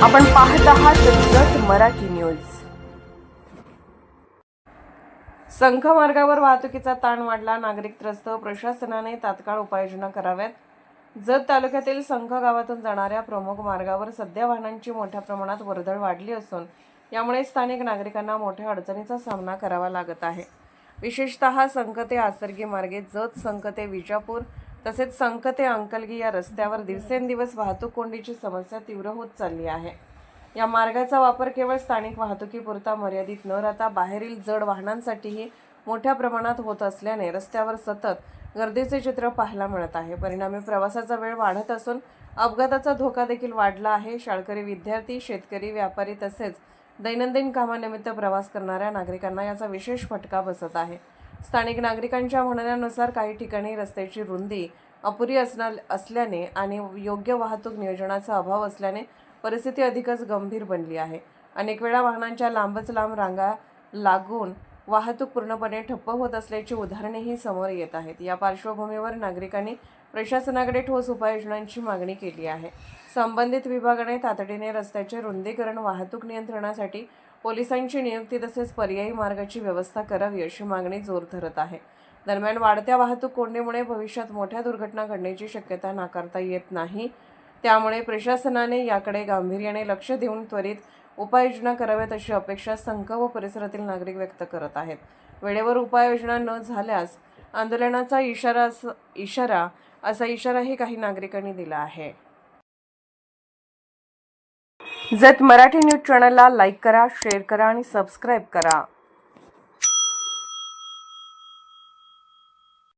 आपण पाहत आहात जत मराठी न्यूज। संख मार्गावर वाहतुकीचा ताण वाढला, नागरिक त्रस्त, प्रशासनाने तात्काळ उपाययोजना कराव्यात। जत तालुक्यातील संख गावातून जाणाऱ्या प्रमुख मार्गावर सध्या वाहनांची मोठ्या प्रमाणात वर्दळ वाढली असून यामुळे स्थानिक नागरिकांना मोठ्या अडचणीचा सामना करावा लागत आहे। विशेषतः संख ते आसरगी मार्गे जत, संख ते विजापूर तसेच संख ते अंकलगी या रस्त्यावर दिवसेंदिवस वाहतूक कोंडीची समस्या तीव्र होत चालली आहे। या मार्गाचा वापर केवळ स्थानिक वाहतुकीपुरता मर्यादित न राहता बाहेरील जड वाहनांसाठीही मोठ्या प्रमाणात होत असल्याने रस्त्यावर सतत गर्दीचे चित्र पाहायला मिळत आहे। परिणामी प्रवासाचा वेळ वाढत असून अपघाताचा धोका देखील वाढला आहे। शाळकरी, विद्यार्थी, शेतकरी, व्यापारी तसेच दैनंदिन कामानिमित्त प्रवास करणाऱ्या नागरिकांना याचा विशेष फटका बसत आहे। स्थानिक नागरिकांच्या म्हणण्यानुसार काही ठिकाणी रस्त्याची रुंदी अपुरी असल्याने आणि योग्य वाहतूक नियोजनाचा अभाव असल्याने परिस्थिती अधिकच गंभीर बनली आहे। अनेक वेळा वाहनांच्या लांबच लांब रांगा लागून वाहतूक पूर्णपणे ठप्प होत असल्याची उदाहरणेही समोर येत आहेत। या पार्श्वभूमीवर नागरिकांनी प्रशासनाकडे ठोस उपाययोजनांची मागणी केली आहे। संबंधित विभागाने तातडीने रस्त्याचे रुंदीकरण, वाहतूक नियंत्रणासाठी पोलिसांची नियुक्ती तसेच पर्यायी मार्गाची व्यवस्था करावी अशी मागणी जोर धरत आहे। दरम्यान वाढत्या वाहतूक कोंडीमुळे भविष्यात मोठ्या दुर्घटना घडण्याची शक्यता नाकारता येत नाही। त्यामुळे प्रशासनाने याकडे गांभीर्याने लक्ष देऊन त्वरित उपाययोजना कराव्यात अशी अपेक्षा संख व परिसरातील नागरिक व्यक्त करत आहेत। वेळेवर उपाययोजना न झाल्यास आंदोलनाचा असा इशाराही काही नागरिकांनी दिला आहे। जत मराठी न्यूज चॅनलला लाईक करा, शेअर करा आणि सबस्क्राईब करा।